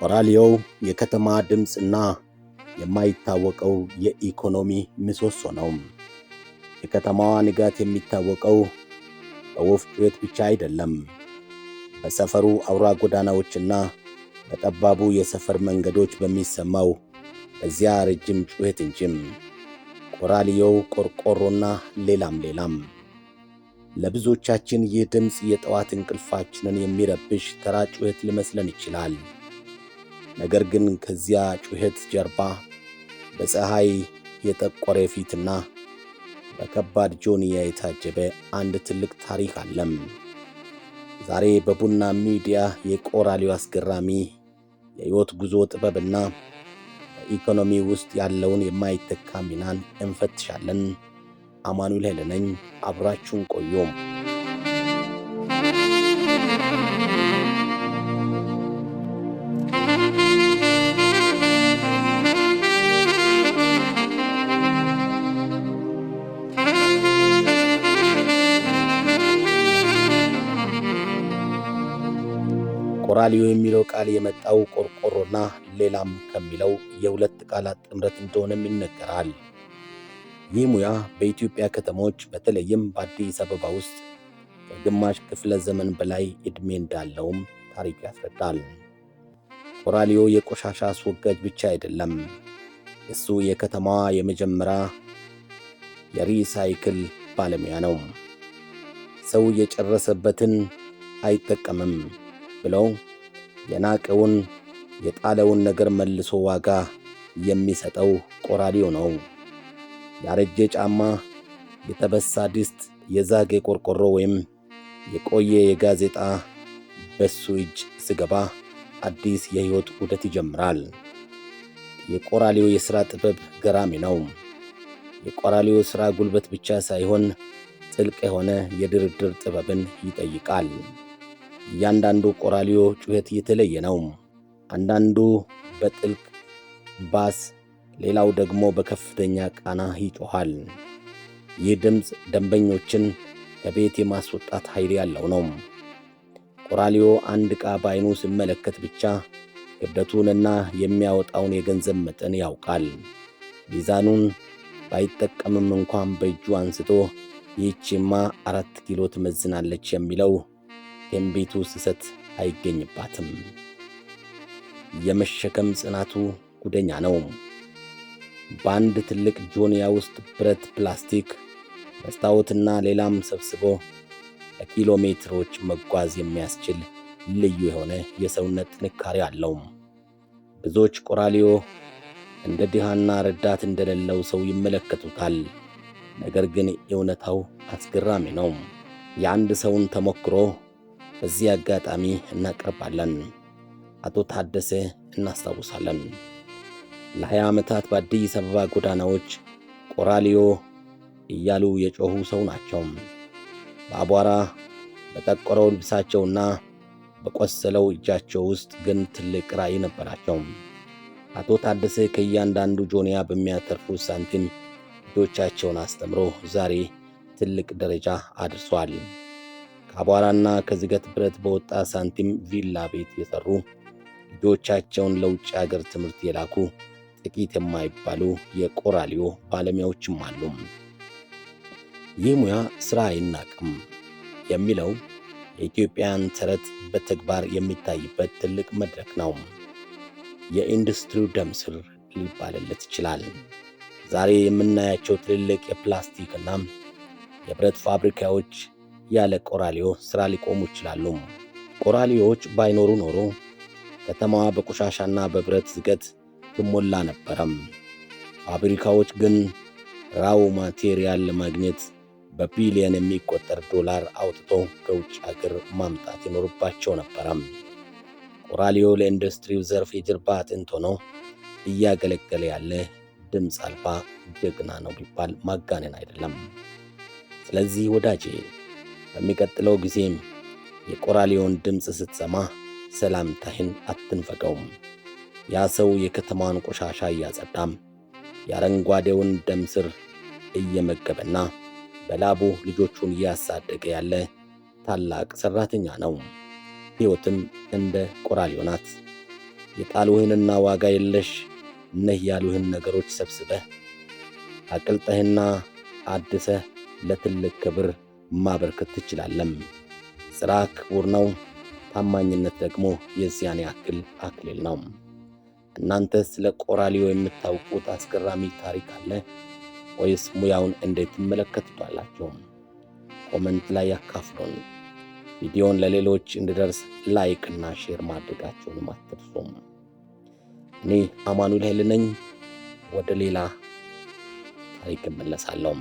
ቆራሊዮ የከተማ ድምጽና የማይታወቀው የኢኮኖሚ ምሰሶ ነው። የከተማዋ ንጋት የሚታወቀው በወፍ ጩኸት ብቻ አይደለም። በሰፈሩ አውራ ጎዳናዎችና በጠባቡ የሰፈር መንገዶች በሚሰማው በዚያ ረጅም ጩኸት እንጂም። ቆራሊዮ ቆርቆሮና ሌላም። ለብዙዎቻችን ይህ ድምጽ የጠዋት እንቅልፋችንን የሚረብሽ ተራ ጩኸት ሊመስለን ይችላል። ነገር ግን ከዚያ ጩኸት ጀርባ በፀሐይ የጠቆረ ፊትና በከባድ ጆንያ የታጀበ አንድ ትልቅ ታሪክ አለም። ዛሬ በቡና ሚዲያ የቆራሊዮ አስገራሚ የሕይወት ጉዞ ጥበብና በኢኮኖሚ ውስጥ ያለውን የማይተካ ሚናን እንፈትሻለን። አማኑኤል ኃይለ ነኝ። አብራችሁን ቆዩ። ቆራሊዮ የሚለው ቃል የመጣው ቆርቆሮና ሌላም ከሚለው የሁለት ቃላት ጥምረት እንደሆነም ይነገራል። ይህ ሙያ በኢትዮጵያ ከተሞች በተለይም በአዲስ አበባ ውስጥ ከግማሽ ክፍለ ዘመን በላይ ዕድሜ እንዳለውም ታሪክ ያስረዳል። ቆራሊዮ የቆሻሻ አስወጋጅ ብቻ አይደለም። እሱ የከተማዋ የመጀመሪያ የሪሳይክል ባለሙያ ነው። ሰው የጨረሰበትን አይጠቀምም ብለው የናቀውን የጣለውን ነገር መልሶ ዋጋ የሚሰጠው ቆራሊዮ ነው። ያረጀ ጫማ፣ የተበሳ ድስት፣ የዛገ ቆርቆሮ ወይም የቆየ የጋዜጣ በሱ እጅ ስገባ አዲስ የሕይወት ዑደት ይጀምራል። የቆራሊዮ የሥራ ጥበብ ገራሚ ነው። የቆራሊዮ ሥራ ጉልበት ብቻ ሳይሆን ጥልቅ የሆነ የድርድር ጥበብን ይጠይቃል። እያንዳንዱ ቆራሊዮ ጩኸት የተለየ ነው። አንዳንዱ በጥልቅ ባስ፣ ሌላው ደግሞ በከፍተኛ ቃና ይጮኻል። ይህ ድምፅ ደንበኞችን ከቤት የማስወጣት ኃይል ያለው ነው። ቆራሊዮ አንድ ዕቃ በዓይኑ ሲመለከት ብቻ ክብደቱንና የሚያወጣውን የገንዘብ መጠን ያውቃል። ሚዛኑን ባይጠቀምም እንኳን በእጁ አንስቶ ይህችማ 4 ኪሎ ትመዝናለች የሚለው ትንቢቱ ስህተት አይገኝባትም። የመሸከም ጽናቱ ጉደኛ ነው። በአንድ ትልቅ ጆንያ ውስጥ ብረት፣ ፕላስቲክ፣ መስታወትና ሌላም ሰብስቦ ለኪሎ ሜትሮች መጓዝ የሚያስችል ልዩ የሆነ የሰውነት ጥንካሬ አለው። ብዙዎች ቆራሊዮ እንደ ድሃና ረዳት እንደሌለው ሰው ይመለከቱታል። ነገር ግን እውነታው አስገራሚ ነው። የአንድ ሰውን ተሞክሮ በዚህ አጋጣሚ እናቀርባለን። አቶ ታደሰ እናስታውሳለን። ለ20 ዓመታት በአዲስ አበባ ጎዳናዎች ቆራሊዮ እያሉ የጮኹ ሰው ናቸው። በአቧራ በጠቆረው ልብሳቸውና በቆሰለው እጃቸው ውስጥ ግን ትልቅ ራዕይ ነበራቸው። አቶ ታደሰ ከእያንዳንዱ ጆንያ በሚያተርፉት ሳንቲም ልጆቻቸውን አስተምሮ ዛሬ ትልቅ ደረጃ አድርሷል። ከአቧራና ከዝገት ብረት በወጣ ሳንቲም ቪላ ቤት የሰሩ፣ ልጆቻቸውን ለውጭ አገር ትምህርት የላኩ ጥቂት የማይባሉ የቆራሊዮ ባለሙያዎችም አሉ። ይህ ሙያ ሥራ አይናቅም የሚለው የኢትዮጵያን ተረት በተግባር የሚታይበት ትልቅ መድረክ ነው። የኢንዱስትሪው ደም ስር ሊባልለት ይችላል። ዛሬ የምናያቸው ትልልቅ የፕላስቲክና የብረት ፋብሪካዎች ያለ ቆራሊዮ ሥራ ሊቆሙ ይችላሉ። ቆራሊዮዎች ባይኖሩ ኖሮ ከተማዋ በቆሻሻና በብረት ዝገት ትሞላ ነበረም። ፋብሪካዎች ግን ራው ማቴሪያል ለማግኘት በቢሊየን የሚቆጠር ዶላር አውጥቶ ከውጭ አገር ማምጣት ይኖርባቸው ነበረም። ቆራሊዮ ለኢንዱስትሪው ዘርፍ የጀርባ አጥንት ሆኖ እያገለገለ ያለ ድምፅ አልባ ጀግና ነው ቢባል ማጋነን አይደለም። ስለዚህ ወዳጄ በሚቀጥለው ጊዜም የቆራሊዮን ድምፅ ስትሰማ ሰላምታህን አትንፈገውም። ያ ሰው የከተማዋን ቆሻሻ እያጸዳም የአረንጓዴውን ደም ስር እየመገበና በላቡ ልጆቹን እያሳደገ ያለ ታላቅ ሠራተኛ ነው። ሕይወትም እንደ ቆራሊዮ ናት። የጣሉህንና ዋጋ የለሽ ነህ ያሉህን ነገሮች ሰብስበህ አቅልጠህና አድሰህ ለትልቅ ክብር ማበርከት ትችላለህ። ሥራ ክቡር ነው፣ ታማኝነት ደግሞ የዚያን ያክል አክሊል ነው። እናንተ ስለ ቆራሊዮ የምታውቁት አስገራሚ ታሪክ አለ ወይስ ሙያውን እንዴት ትመለከቱታላችሁ? ኮሜንት ላይ ያካፍሉን። ቪዲዮውን ለሌሎች እንዲደርስ ላይክ እና ሼር ማድረጋችሁን አትርሱ። እኔ አማኑኤል ኃይሌ ነኝ። ወደ ሌላ ታሪክ እመለሳለሁ።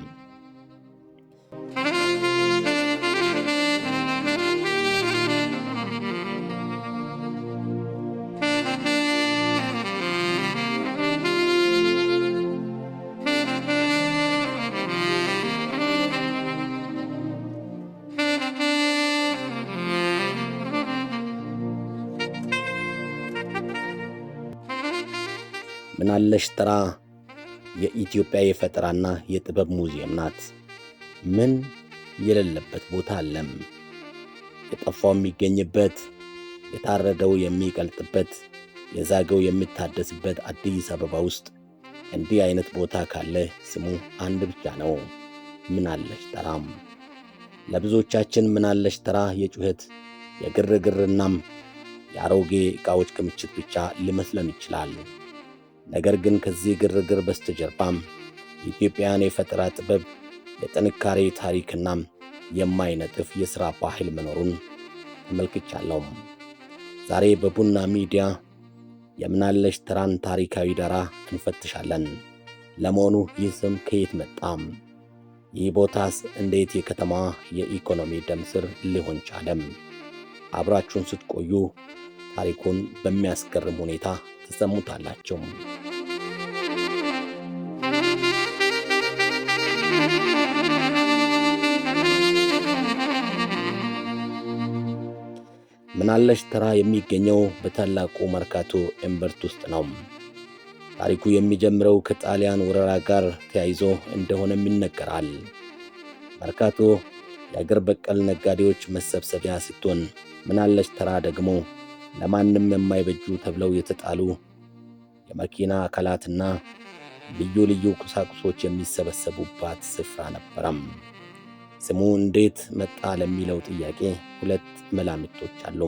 ምናለሽ ተራ የኢትዮጵያ የፈጠራና የጥበብ ሙዚየም ናት። ምን የሌለበት ቦታ አለም? የጠፋው የሚገኝበት፣ የታረደው የሚቀልጥበት፣ የዛገው የሚታደስበት አዲስ አበባ ውስጥ እንዲህ አይነት ቦታ ካለ ስሙ አንድ ብቻ ነው፣ ምናለሽ ተራም። ለብዙዎቻችን ምናለሽ ተራ የጩኸት የግርግርናም የአሮጌ ዕቃዎች ክምችት ብቻ ሊመስለን ይችላል። ነገር ግን ከዚህ ግርግር በስተጀርባም የኢትዮጵያን የፈጠራ ጥበብ፣ የጥንካሬ ታሪክና የማይነጥፍ የሥራ ባህል መኖሩን ተመልክቻለሁ። ዛሬ በቡና ሚዲያ የምናለሽ ተራን ታሪካዊ ዳራ እንፈትሻለን። ለመሆኑ ይህ ስም ከየት መጣም? ይህ ቦታስ እንዴት የከተማዋ የኢኮኖሚ ደም ስር ሊሆን ቻለም? አብራችሁን ስትቆዩ ታሪኩን በሚያስገርም ሁኔታ ተሰሙታላችሁ። ምናለሽ ተራ የሚገኘው በታላቁ መርካቶ እምብርት ውስጥ ነው። ታሪኩ የሚጀምረው ከጣሊያን ወረራ ጋር ተያይዞ እንደሆነም ይነገራል። መርካቶ የአገር በቀል ነጋዴዎች መሰብሰቢያ ስትሆን፣ ምናለሽ ተራ ደግሞ ለማንም የማይበጁ ተብለው የተጣሉ የመኪና አካላትና ልዩ ልዩ ቁሳቁሶች የሚሰበሰቡባት ስፍራ ነበረም። ስሙ እንዴት መጣ ለሚለው ጥያቄ ሁለት መላምቶች አሉ።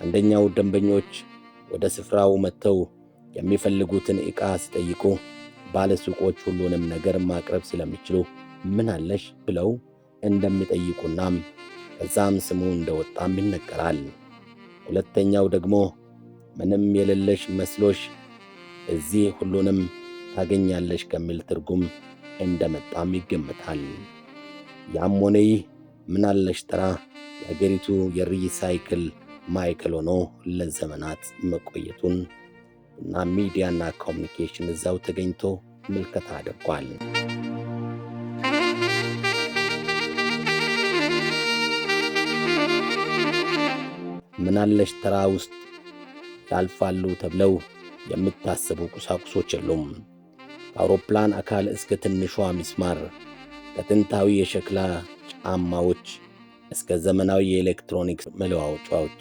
አንደኛው ደንበኞች ወደ ስፍራው መጥተው የሚፈልጉትን ዕቃ ሲጠይቁ ባለሱቆች ሁሉንም ነገር ማቅረብ ስለሚችሉ ምናለሽ ብለው እንደሚጠይቁና ከዛም ስሙ እንደወጣም ይነገራል። ሁለተኛው ደግሞ ምንም የሌለሽ መስሎሽ እዚህ ሁሉንም ታገኛለሽ ከሚል ትርጉም እንደመጣም ይገምታል። ያም ሆነ ይህ ምናለሽ ተራ የአገሪቱ የሪሳይክል ማዕከል ሆኖ ለዘመናት መቆየቱን እና ሚዲያና ኮሚኒኬሽን እዛው ተገኝቶ ምልከታ አድርጓል። ምናለሽ ተራ ውስጥ ያልፋሉ ተብለው የሚታሰቡ ቁሳቁሶች የሉም። ከአውሮፕላን አካል እስከ ትንሿ ሚስማር፣ ከጥንታዊ የሸክላ ጫማዎች እስከ ዘመናዊ የኤሌክትሮኒክስ መለዋወጫዎች፣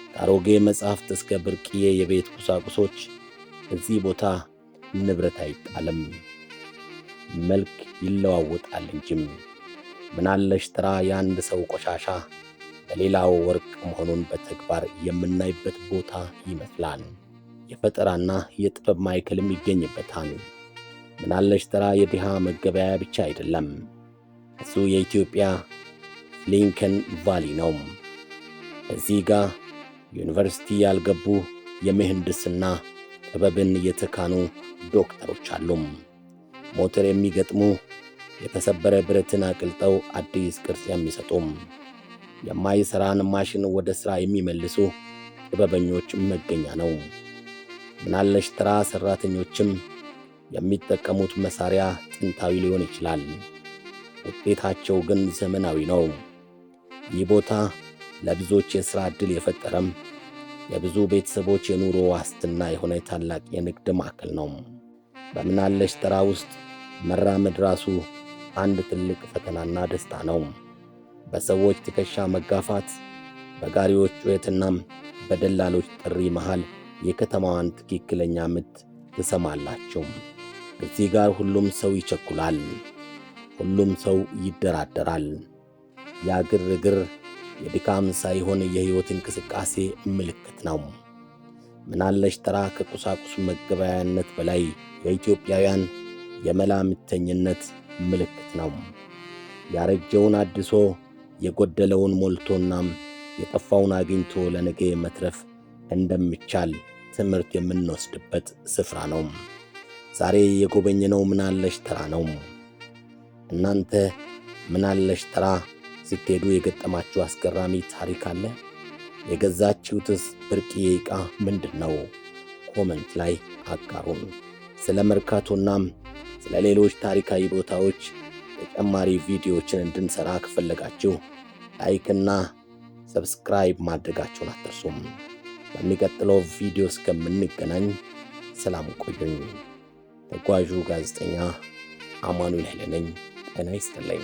ከአሮጌ መጻሕፍት እስከ ብርቅዬ የቤት ቁሳቁሶች እዚህ ቦታ ንብረት አይጣልም፣ መልክ ይለዋወጣል እንጂም። ምናለሽ ተራ የአንድ ሰው ቆሻሻ በሌላው ወርቅ መሆኑን በተግባር የምናይበት ቦታ ይመስላል። የፈጠራና የጥበብ ማዕከልም ይገኝበታል። ምናለሽ ተራ የድሃ መገበያያ ብቻ አይደለም፣ እሱ የኢትዮጵያ ሊንከን ቫሊ ነው። እዚህ ጋር ዩኒቨርሲቲ ያልገቡ የምህንድስና ጥበብን የተካኑ ዶክተሮች አሉ። ሞተር የሚገጥሙ፣ የተሰበረ ብረትን አቅልጠው አዲስ ቅርጽ የሚሰጡም፣ የማይሰራን ማሽን ወደ ሥራ የሚመልሱ ጥበበኞች መገኛ ነው። ምናለሽ ተራ ሠራተኞችም የሚጠቀሙት መሳሪያ ጥንታዊ ሊሆን ይችላል፣ ውጤታቸው ግን ዘመናዊ ነው። ይህ ቦታ ለብዙዎች የሥራ ዕድል የፈጠረም የብዙ ቤተሰቦች የኑሮ ዋስትና የሆነ ታላቅ የንግድ ማዕከል ነው። በምናለሽ ተራ ውስጥ መራመድ ራሱ አንድ ትልቅ ፈተናና ደስታ ነው። በሰዎች ትከሻ መጋፋት፣ በጋሪዎች ጩኸትና በደላሎች ጥሪ መሃል የከተማዋን ትክክለኛ ምት ትሰማላችሁ። እዚህ ጋር ሁሉም ሰው ይቸኩላል፣ ሁሉም ሰው ይደራደራል። ያ ግርግር የድካም ሳይሆን የሕይወት እንቅስቃሴ ምልክት ነው። ምናለሽ ተራ ከቁሳቁስ መገበያያነት በላይ የኢትዮጵያውያን የመላምተኝነት ምልክት ነው። ያረጀውን አድሶ የጎደለውን ሞልቶና የጠፋውን አግኝቶ ለነገ መትረፍ እንደሚቻል ትምህርት የምንወስድበት ስፍራ ነው። ዛሬ የጎበኘነው ምናለሽ ተራ ነው። እናንተ ምናለሽ ተራ ስትሄዱ የገጠማችሁ አስገራሚ ታሪክ አለ? የገዛችሁትስ ብርቅዬ ዕቃ ምንድነው? ኮመንት ላይ አጋሩን። ስለ መርካቶና ስለ ሌሎች ታሪካዊ ቦታዎች ተጨማሪ ቪዲዮዎችን እንድንሰራ ከፈለጋችሁ ላይክና ሰብስክራይብ ማድረጋችሁን አትርሱም። በሚቀጥለው ቪዲዮ እስከምንገናኝ ሰላም ቆዩኝ። ተጓዡ ጋዜጠኛ አማኑኤል ኃይሌ ነኝ። ጤና ይስጥልኝ።